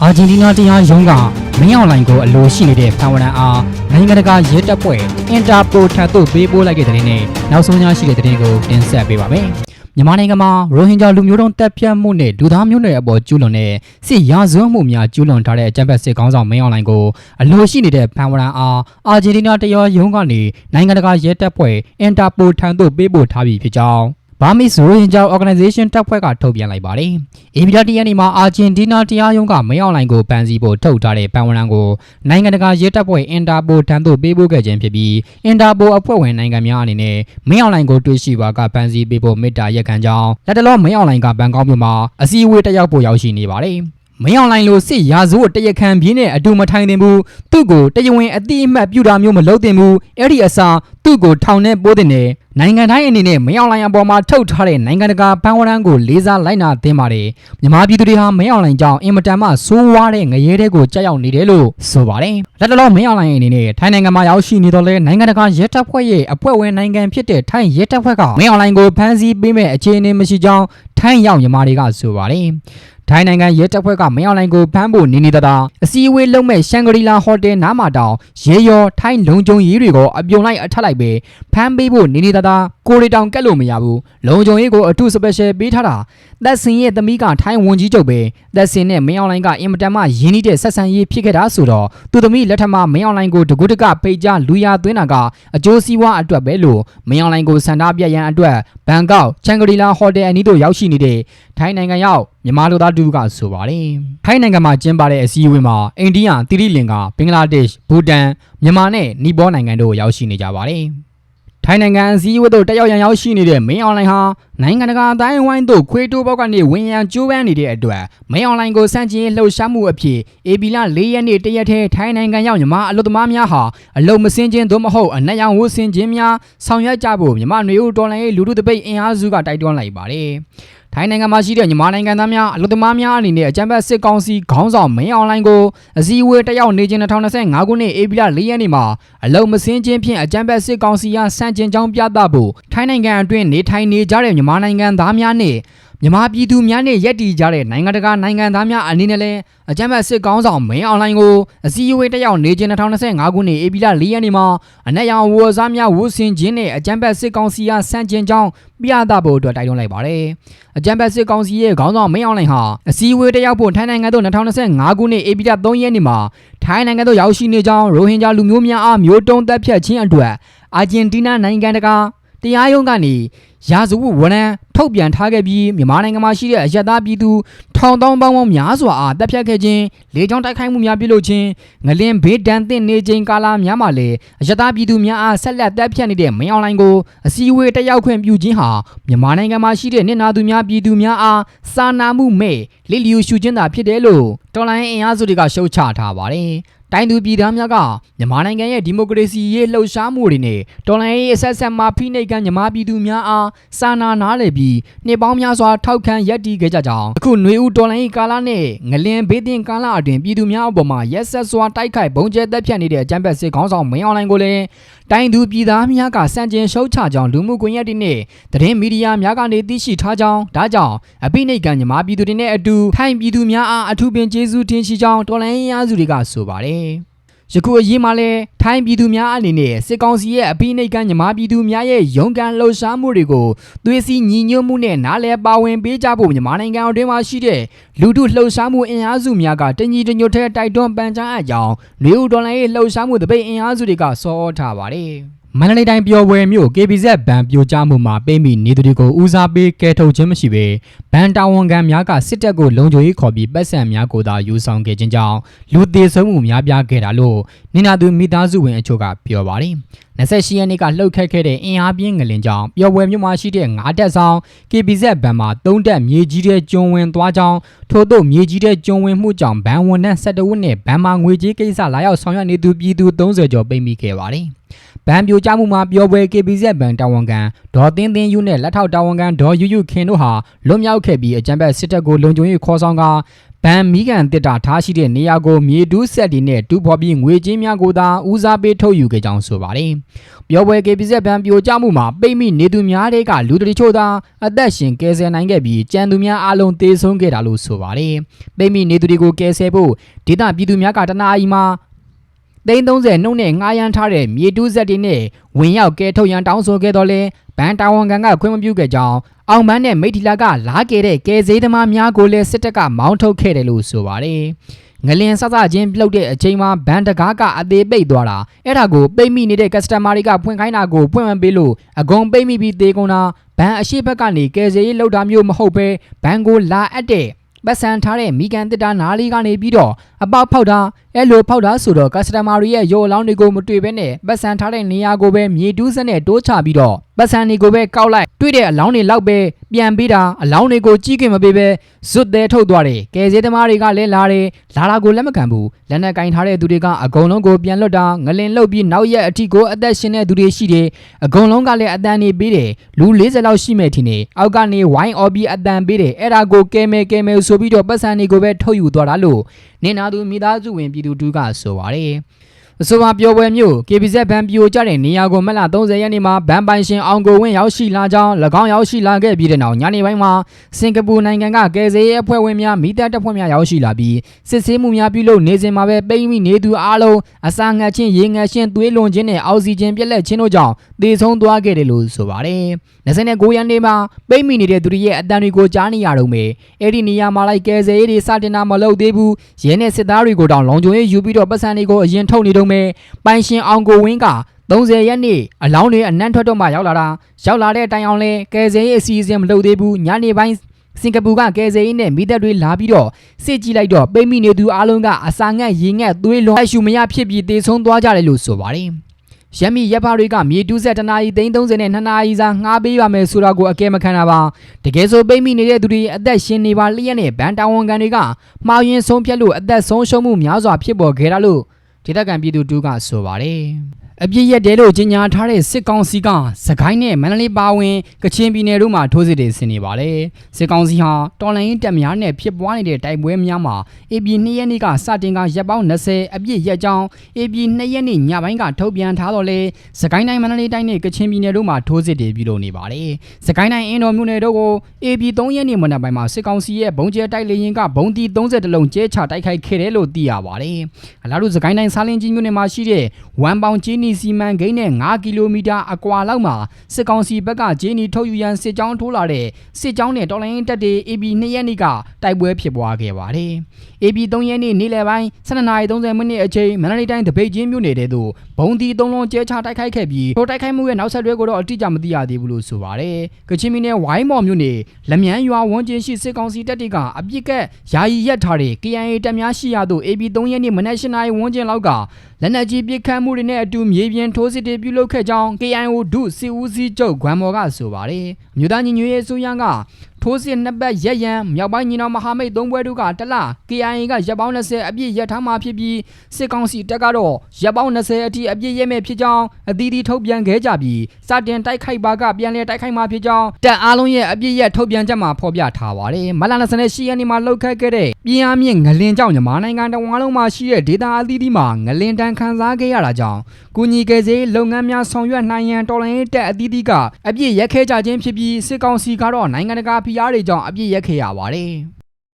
အာဂျင်တီးနားတရားရုံးကမင်းအောင်လှိုင်ကိုအလိုရှိနေတဲ့ဖန်ဝရန်အားနိုင်ငံတကာရဲတပ်ဖွဲ့အင်တာပိုထံသို့ပေးပို့လိုက်တဲ့တဲ့နဲ့နောက်ဆုံးရရှိတဲ့တဲ့ကိုတင်ဆက်ပေးပါမယ်။မြန်မာနိုင်ငံမှာရိုဟင်ဂျာလူမျိုးတုံးတပ်ဖြတ်မှုနဲ့လူသားမျိုးနွယ်အပေါ်ကျူးလွန်တဲ့စစ်ရာဇဝတ်မှုများကျူးလွန်ထားတဲ့အကြမ်းဖက်စစ်ခေါင်းဆောင်မင်းအောင်လှိုင်ကိုအလိုရှိနေတဲ့ဖန်ဝရန်အားအာဂျင်တီးနားတရားရုံးကနေနိုင်ငံတကာရဲတပ်ဖွဲ့အင်တာပိုထံသို့ပေးပို့ထားပြီးဖြစ်ကြောင်းဘာမစ်ရိုဟင်ဂျာ organization တပ်ဖွဲ့ကထုတ်ပြန်လိုက်ပါတယ်။အေဗီလာတီယန်နီမှာအာဂျင်တီးနားတရားရုံးကမင်းအောင်လှိုင်ကိုပန်းစည်းဖို့ထုတ်ထားတဲ့ပန်ဝရန်ကိုနိုင်ငံတကာရဲတပ်ဖွဲ့အင်တာပိုထံသို့ပေးပို့ခဲ့ခြင်းဖြစ်ပြီးအင်တာပိုအဖွဲ့ဝင်နိုင်ငံများအနေနဲ့မင်းအောင်လှိုင်ကိုတွေ့ရှိပါကပန်းစည်းပေးဖို့မေတ္တာရက်ခံကြောင်းလက်တလောမင်းအောင်လှိုင်ကဘန်ကောက်မြို့မှာအစည်းအဝေးတက်ရောက်ဖို့ရောက်ရှိနေပါတယ်။မင်းအောင်လှိုင်လိုစစ်ရာဇဝတ်တရခံပြင်းနဲ့အတူမထိုင်သင့်ဘူးသူ့ကိုတရားဝင်အတိအမှတ်ပြုတာမျိုးမလုပ်သင့်ဘူးအဲ့ဒီအစားသူ့ကိုထောင်နဲ့ပိုးတင်တယ်နိုင်ငံတိုင်းအနေနဲ့မင်းအောင်လှိုင်အပေါ်မှာထုတ်ထားတဲ့နိုင်ငံတကာဖန်ဝရန်ကိုလေးစားလိုက်နာသင့်ပါတယ်မြန်မာပြည်သူတွေဟာမင်းအောင်လှိုင်ကြောင့်အင်မတန်မှဆိုးဝါးတဲ့ငရဲတဲ့ကိုကြောက်ရောက်နေတယ်လို့ဆိုပါတယ်လက်တလောမင်းအောင်လှိုင်အနေနဲ့ထိုင်းနိုင်ငံမှာရောက်ရှိနေတော့လဲနိုင်ငံတကာရဲတပ်ဖွဲ့ရဲ့အဖွဲ့ဝင်နိုင်ငံဖြစ်တဲ့ထိုင်းရဲတပ်ဖွဲ့ကမင်းအောင်လှိုင်ကိုဖမ်းဆီးပေးမဲ့အခြေအနေမရှိကြောင်းထိုင်းရောက်မြန်မာတွေကဆိုပါတယ်ထိုင်းနိုင်ငံရဲတပ်ဖွဲ့ကမင်းအောင်လှိုင်ကိုဖမ်းဖို့နေနေတအစည်းအဝေးလုပ်မဲ့ရှန်ဂရီလာဟိုတယ်နားမှာတောင်ရဲရောထိုင်းလုံခြုံရေးတွေကိုအပြုံလိုက်အထက်လိုက်ပဲဖမ်းပေးဖို့နေနေတကိုရီတောင်ကက်လို့မရဘူးလုံခြုံရေးကိုအထူးစပယ်ရှယ်ပေးထားတာသက်စင်ရဲ့သမီးကထိုင်းဝန်ကြီးချုပ်ပဲသက်စင်နဲ့မင်းအောင်လှိုင်ကအင်မတန်မှရင်းနှီးတဲ့ဆက်ဆံရေးဖြစ်ခဲ့တာဆိုတော့သူသမီးလက်ထက်မှာမင်းအောင်လှိုင်ကိုတကူတကဖိတ်ကြားလူရသွင်းတာကအကျိုးစီးပွားအတွက်ပဲလို့မင်းအောင်လှိုင်ကိုစန္ဒပြရန်အတွက်ဘန်ကောက်ချန်ဂရီလာဟိုတယ်အနီးသို့ရောက်ရှိနေတဲ့ထိုင်းနိုင်ငံရောက်မြန်မာလူသားတူကဆိုပါတယ်ထိုင်းနိုင်ငံမှာကျင်းပတဲ့အစည်းအဝေးမှာအိန္ဒိယတိရိလင်္ကာဘင်္ဂလားဒေ့ရှ်ဘူတန်မြန်မာနဲ့နီပေါနိုင်ငံတို့ရောက်ရှိနေကြပါတယ်ထိုင်းနိုင်ငံအစည်းအဝေးသို့တက်ရောက်ရန်ရောက်ရှိနေတဲ့မင်းအောင်လှိုင်ဟာနိုင်ငံတကာအတိုင်းအဝိုင်းသို့ခွေးတိုးဘောက်ကနေဝင်ရန်ကြိုးပမ်းနေတဲ့အတွက်မင်းအောင်လှိုင်ကိုစန့်ကျင်လှုပ်ရှားမှုအဖြစ်အေပီလာ၄ရက်နေ့တရက်ထဲထိုင်းနိုင်ငံရောက်မြန်မာအလုပ်သမားများဟာအလုပ်မစင်းခြင်းသို့မဟုတ်အနက်ရောင်ဝတ်ဆင်ခြင်းများဆောင်ရွက်ကြဖို့မြန်မာနွေဦးတော်လှန်ရေးလူထုတပိတ်အင်အားစုကတိုက်တွန်းလိုက်ပါတယ်ထိုင်းနိုင်ငံမှာရှိတဲ့မြန်မာနိုင်ငံသားများအလုပ်သမားများအနေနဲ့အကြမ်းဖက်စစ်ကောင်စီခေါင်းဆောင်မင်းအောင်လှိုင်ကိုအစည်းအဝေးတက်ရောက်နေခြင်း2025ခုနှစ်ဧပြီလ4ရက်နေ့မှာအလုံမစင်းခြင်းဖြင့်အကြမ်းဖက်စစ်ကောင်စီအားဆန့်ကျင်ကြောင်းပြသဖို့ထိုင်းနိုင်ငံအတွင်းနေထိုင်နေကြတဲ့မြန်မာနိုင်ငံသားများနဲ့မြန်မာပြည်သူများနဲ့ရက်တီကြတဲ့နိုင်ငံတကာနိုင်ငံသားများအနေနဲ့လည်းအကြမ်းဖက်စစ်ကောင်ဆောင်မင်းအောင်လှိုင်ကိုအစည်းအဝေးတက်ရောက်နေခြင်း2025ခုနှစ်ဧပြီလ4ရက်နေ့မှာအနက်ရောင်ဝေါ်စားများဝတ်ဆင်ခြင်းနဲ့အကြမ်းဖက်စစ်ကောင်စီအားဆန့်ကျင်ကြောင်းပြသဖို့အတွက်တိုက်တွန်းလိုက်ပါတယ်။အကြမ်းဖက်စစ်ကောင်စီရဲ့ခေါင်းဆောင်မင်းအောင်လှိုင်ဟာအစည်းအဝေးတက်ရောက်ဖို့ထိုင်းနိုင်ငံသို့2025ခုနှစ်ဧပြီလ3ရက်နေ့မှာထိုင်းနိုင်ငံသို့ရောက်ရှိနေကြောင်းရိုဟင်ဂျာလူမျိုးများအားမျိုးတုံးတပ်ဖြတ်ခြင်းအတွက်အာဂျင်တီးနားနိုင်ငံတကာတရားရုံးကနေရာဇဝတ်ဝန်ထမ်းထုတ်ပြန်ထားခဲ့ပြီးမြန်မာနိုင်ငံမှာရှိတဲ့အရက်သားပြည်သူထောင်တောင်းပေါင်းများစွာအားတပ်ဖြတ်ခဲ့ခြင်းလေကြောင်းတိုက်ခိုက်မှုများပြုလုပ်ခြင်းငလင်ဘေးဒဏ်သင့်နေခြင်းကာလများမှာလည်းအရက်သားပြည်သူများအားဆက်လက်တပ်ဖြတ်နေတဲ့မင်းအောင်လှိုင်ကိုအစည်းအဝေးတက်ရောက်ခွင့်ပြုခြင်းဟာမြန်မာနိုင်ငံမှာရှိတဲ့နစ်နာသူများပြည်သူများအားစာနာမှုမဲ့လိလျူရှုခြင်းသာဖြစ်တယ်လို့တော်လိုင်းအင်အားစုတွေကရှုတ်ချထားပါတယ်တိုင်းသူပြည်သားများကမြန်မာနိုင်ငံရဲ့ဒီမိုကရေစီရေးလှုပ်ရှားမှုတွေနဲ့တော်လှန်ရေးအဆက်ဆက်မှာဖိနှိပ်ကန်မြန်မာပြည်သူများအားစာနာနားလည်ပြီးနှစ်ပေါင်းများစွာထောက်ခံရပ်တည်ခဲ့ကြကြောင်းအခုຫນွေဦးတော်လှန်ရေးကာလနဲ့ငလင်ဘေးသင့်ကာလအတွင်းပြည်သူများအပေါ်မှာရက်ဆက်စွာတိုက်ခိုက်ပုံကျဲသက်ဖြတ်နေတဲ့အကြမ်းဖက်စစ်ခေါင်းဆောင်မင်းအောင်လှိုင်ကိုလည်းတိုင်းသူပြည်သားများကစန့်ကျင်ရှုတ်ချကြောင်းလူမှုကွန်ရက်တွေနဲ့သတင်းမီဒီယာများကနေသိရှိထားကြောင်းဒါကြောင့်အပိနှိပ်ကန်မြန်မာပြည်သူတွေနဲ့အတူထိုင်းပြည်သူများအားအထူးပင်ကျေးဇူးတင်ရှိကြောင်းတော်လှန်ရေးအားစုတွေကဆိုပါတယ်ယခုအရေးမှာလဲထိုင်းပြည်သူများအနေနဲ့စစ်ကောင်စီရဲ့အပိနှိပ်ကန်မြန်မာပြည်သူများရဲ့ရုန်းကန်လှုပ်ရှားမှုတွေကိုသွေးစည်းညီညွတ်မှုနဲ့နားလည်ပါဝင်ပေးကြဖို့မြန်မာနိုင်ငံအတွင်းမှာရှိတဲ့လူထုလှုပ်ရှားမှုအင်အားစုများကတညီတညွတ်ထဲတိုက်တွန်းပန်ကြားအပ်ကြောင်းနွေဦးတော်လှန်ရေးလှုပ်ရှားမှုတပိတ်အင်အားစုတွေကဆော်ထားပါတယ်မန္တလေးတိုင်းပျော်ပွဲမြို့ KBZ ဘဏ်ပြိုကျမှုမှာပိတ်မိနေသူတွေကိုဦးစားပေးကယ်ထုတ်ခြင်းမရှိဘဲဘဏ်တာဝန်ခံများကစစ်တပ်ကိုလုံခြုံရေးခေါ်ပြီးပတ်စံများကိုသာယူဆောင်ခဲ့ခြင်းကြောင့်လူသေဆုံးမှုများပြားခဲ့တာလို့နင်နာသူမိသားစုဝင်အချို့ကပြောပါတယ်။28ရက်နေ့ကလှုပ်ခတ်ခဲ့တဲ့အင်အားပြင်းငလင်ကြောင့်ပျော်ပွဲမြို့မှာရှိတဲ့9တက်ဆောင် KBZ ဘဏ်မှာ3တက်မြေကြီးတဲ့ကျွန်းဝင်သွားကြောင်းထို့သို့မြေကြီးတဲ့ကျွန်းဝင်မှုကြောင့်ဘဏ်ဝန်ထမ်း12ဦးနဲ့ဘဏ်မှာငွေကြေးကိစ္စလာရောက်ဆောင်ရွက်နေသူပြည်သူ30ကျော်ပိတ်မိခဲ့ပါတယ်။ဘဏ်ပြိုကျမှုမှာပျော်ပွဲ KBZ ဘဏ်တာဝန်ခံဒေါ်သင်းသင်းယူနဲ့လက်ထောက်တာဝန်ခံဒေါ်ယူယူခင်တို့ဟာလွတ်မြောက်ခဲ့ပြီးအကြမ်းဖက်စစ်တပ်ကိုလုံခြုံရေးခေါ်ဆောင်က ဘန်မီကန်တစ်တာထားရှိတဲ့နေရာကိုမြေတူးဆက်တွေနဲ့တူဖော်ပြီးငွေကြေးများကိုသာဦးစားပေးထုတ်ယူခဲ့ကြောင်းဆိုပါတယ်။ပြောပွဲ KBZ ဘန်ပြိုကျမှုမှာပိတ်မိနေသူများတွေကလူတချို့သာအသက်ရှင်ကယ်ဆယ်နိုင်ခဲ့ပြီးကြံသူများအလုံးသေဆုံးခဲ့တာလို့ဆိုပါတယ်။ပိတ်မိနေသူတွေကိုကယ်ဆယ်ဖို့ဒေသပြည်သူများကတနာအီမှာ30နှုတ်နဲ့ငှားရမ်းထားတဲ့မြေတူးဆက်တွေနဲ့ဝင်ရောက်ကဲထုတ်ရန်တောင်းဆိုခဲ့တော့လဲဘန်တာဝန်ခံကခွင့်မပြုခဲ့ကြောင်းအောင်မန်းနဲ့မိထီလာကလာခဲ့တဲ့ကဲစေးသမားများကိုလည်းစစ်တပ်ကမောင်းထုတ်ခဲ့တယ်လို့ဆိုပါတယ်။ငလင်ဆဆချင်းပြုတ်တဲ့အချိန်မှာဘန်တကားကအသေးပိတ်သွားတာအဲ့ဒါကိုပိတ်မိနေတဲ့ customer တွေကဖွင့်ခိုင်းတာကိုဖွင့်မပေးလို့အကုန်ပိတ်မိပြီးသေကုန်တာဘန်အရှိဘက်ကနေကဲစေးလောက်တာမျိုးမဟုတ်ပဲဘန်ကိုလာအပ်တဲ့ပတ်စံထားတဲ့မိကန်တစ်တာနားလေးကနေပြီးတော့အပေါက်ဖောက်တာအဲ့လိုဖောက်တာဆိုတော့ customer တွေရဲ့ရော်အလောင်းတွေကိုမတွေ့ဘဲနဲ့ပတ်စံထားတဲ့နေရာကိုပဲမြေတူးစက်နဲ့တိုးချပြီးတော့ပတ်စံတွေကိုပဲကောက်လိုက်တွေ့တဲ့အလောင်းတွေလောက်ပဲပြန်ပေးတာအလောင်းတွေကိုကြီးခင်မပေးပဲဇွတ်သေးထုတ်သွားတယ်ကယ်ဆယ်သမားတွေကလည်းလာတာကိုလက်မခံဘူးလက်နဲ့ကင်ထားတဲ့သူတွေကအကုန်လုံးကိုပြန်လွတ်တာငလင်လှုပ်ပြီးနောက်ရက်အထိကိုအသက်ရှင်တဲ့သူတွေရှိတယ်အကုန်လုံးကလည်းအတန်နေပေးတယ်လူ40လောက်ရှိမဲ့ထင်တယ်အောက်ကနေဝိုင်းအော်ပြီးအတန်ပေးတယ်အဲ့ဒါကိုကဲမဲဆိုပြီးတော့ပတ်စံတွေကိုပဲထုတ်ယူသွားတာလို့နင်နာသူမိသားစုဝင်ပြည်သူတူကဆိုပါတယ်အဆိုပါပြောပွဲမျိုး KBZ ဘန်ပြိုကျတဲ့နေရာကိုမလ30ရက်နေ့မှာဘန်ပိုင်ရှင်အောင်ကိုဝင်းရောက်ရှိလာကြောင်း၎င်းရောက်ရှိလာခဲ့ပြီးတဲ့နောက်ညနေပိုင်းမှာစင်ကာပူနိုင်ငံကကယ်ဆယ်ရေးအဖွဲ့ဝင်များမိသားတပ်ဖွဲ့များရောက်ရှိလာပြီးစစ်ဆေးမှုများပြုလုပ်နေစဉ်မှာပဲပိတ်မိနေသူအားလုံးအစာငတ်ခြင်းရေငတ်ခြင်းသွေးလွန်ခြင်းနဲ့အောက်ဆီဂျင်ပြက်လက်ခြင်းတို့ကြောင့်သေဆုံးသွားခဲ့တယ်လို့ဆိုပါတယ်29ရက်နေ့မှာပိတ်မိနေတဲ့သူတွေရဲ့အတန်တွေကိုကြားနေရတော့မယ်အဲ့ဒီနေရာမှာလိုက်ကယ်ဆယ်ရေးတွေစတင်တာမလုပ်သေးဘူးရဲနဲ့စစ်သားတွေကိုတောင်လုံခြုံရေးယူပြီးတော့ပတ်စံတွေကိုအရင်ထုတ်နေတော့ပိုင်ရှင်အောင်ကိုဝင်းက30ရက်နေ့အလောင်းတွေအနံ့ထွက်တော့မှရောက်လာတဲ့တိုင်အောင်လဲကယ်ဆယ်ရေးအစီအစဉ်မလုပ်သေးဘူးညနေပိုင်းစင်ကာပူကကယ်ဆယ်ရေးနဲ့မိသက်တွေလာပြီးတော့စစ်ကြည့်လိုက်တော့ပိတ်မိနေသူအားလုံးကအစာငတ်ရေငတ်သွေးလွန်အရှူမရဖြစ်ပြီးသေဆုံးသွားကြတယ်လို့ဆိုပါတယ်ရမီရပ်ဖားတွေကမြေတူးဆက်တနာရီ30နဲ့2နာရီစာငှားပေးပါမယ်ဆိုတာကိုအကဲမခံတာပါတကယ်ဆိုပိတ်မိနေတဲ့သူတွေအသက်ရှင်နေပါလျက်နဲ့ဘန်တာဝန်ခံတွေကမှားယွင်းဆုံးဖြတ်လို့အသက်ဆုံးရှုံးမှုများစွာဖြစ်ပေါ်ခဲ့တာလို့ဒေသခံပြည်သူတူကဆိုပါတယ်အပြည့်ရက်တယ်လို့ကြေညာထားတဲ့စစ်ကောင်စီကစကိုင်းနဲ့မန္တလေးပါဝင်ကချင်ပြည်နယ်တို့မှာထိုးစစ်တွေဆင်နေပါတယ်စစ်ကောင်စီဟာတော်လိုင်းတပ်များနဲ့ဖြစ်ပွားနေတဲ့တိုက်ပွဲများမှာ AB 2ရက်နေ့ကစတင်ကရက်ပေါင်း20အပြည့်ရက်ကြောင်း AB 2ရက်နေ့ညပိုင်းကထုတ်ပြန်ထားတော့လေစကိုင်းတိုင်းမန္တလေးတိုင်းနဲ့ကချင်ပြည်နယ်တို့မှာထိုးစစ်တွေပြုလုပ်နေပါတယ်စကိုင်းတိုင်းအင်းတော်မြို့နယ်တို့ကို AB 3ရက်နေ့မနက်ပိုင်းမှာစစ်ကောင်စီရဲ့ဘုံကျဲတိုက်လေရင်ကဘုံတီ30လုံးကျဲချတိုက်ခိုက်ခဲ့တယ်လို့သိရပါတယ်အလားတူစကိုင်းတိုင်းစားလင်းကြီးမြို့နယ်မှာရှိတဲ့ဝမ်ပေါင်ကြီးနီစီမံကိန်းနဲ့9ကီလိုမီတာအကွာလောက်မှာစစ်ကောင်စီဘက်ကဂျင်းနီထုတ်ယူရန်စစ်ကြောင်းထိုးလာတဲ့စစ်ကြောင်းနဲ့တော်လိုင်းတပ်တွေ AB 2ရက်နေ့ကတိုက်ပွဲဖြစ်ပွားခဲ့ပါတယ်။ AB 3ရက်နေ့နေ့လယ်ပိုင်း12:30မိနစ်အချိန်မန္တလေးတိုင်းတပိတ်ချင်းမြို့နယ်တဲသို့ဘုံတီ3လုံးကျဲချတိုက်ခိုက်ခဲ့ပြီးထိုတိုက်ခိုက်မှုရဲ့နောက်ဆက်တွဲကိုတော့အတိအကျမသိရသေးဘူးလို့ဆိုပါတယ်။ကချင်ပြည်နယ်ဝိုင်းမော်မြို့နယ်လမြန်းရွာဝန်းကျင်ရှိစစ်ကောင်စီတပ်တွေကအပြစ်ကက်ယာယီရက်ထားတဲ့ KIA တပ်များရှိရာသို့ AB 3ရက်နေ့မနက်8:00နာရီဝန်းကျင်လောက်ကလက်နက်ကြီးပစ်ခတ်မှုတွေနဲ့အတူမြေပြင်ထိုးစစ်တွေပြုလုပ်ခဲ့ကြောင်း KIO ဒုစစ်ဦးစီးချုပ်ဂွမ်မော်ကဆိုပါတယ်။မြို့သားညီညွတ်ရေးအစိုးရကထိုးစစ်နှစ်ပတ်ရက်ရန်မြောက်ပိုင်းညီနောင်မဟာမိတ်3ဘွဲတို့ကတလ KIA ကရက်ပေါင်း20အပြည့်ရက်ထားမှာဖြစ်ပြီးစစ်ကောင်စီတပ်ကတော့ရက်ပေါင်း20အထိအပြည့်ရက်မဲ့ဖြစ်ကြောင်းအသီးသီးထုတ်ပြန်ခဲ့ကြပြီးစတင်တိုက်ခိုက်ပါကပြန်လည်တိုက်ခိုက်မှာဖြစ်ကြောင်းတပ်အားလုံးရဲ့အပြည့်ရက်ထုတ်ပြန်ချက်မှာဖော်ပြထားပါတယ်။မလ28ရက်နေ့မှာလှုပ်ခတ်ခဲ့တဲ့ပြင်းအားမြင့်ငလင်ကြောင့်မြန်မာနိုင်ငံတဝန်းလုံးမှာရှိတဲ့ဒေသအသီးသီးမှာငလင်တန်းခံစားခဲ့ရတာကြောင့်ကုညီကယ်ဆယ်လုပ်ငန်းများဆောင်ရွက်နိုင်ရန်တော်လှန်ရေးတပ်အသီးသီးကအပြည့်ရက်ခဲကြခြင်းဖြစ်ပြီးစစ်ကောင်စီကတော့နိုင်ငံတကာဖိအားတွေကြောင့်အပြည့်ရက်ခဲ့ရပါတယ်။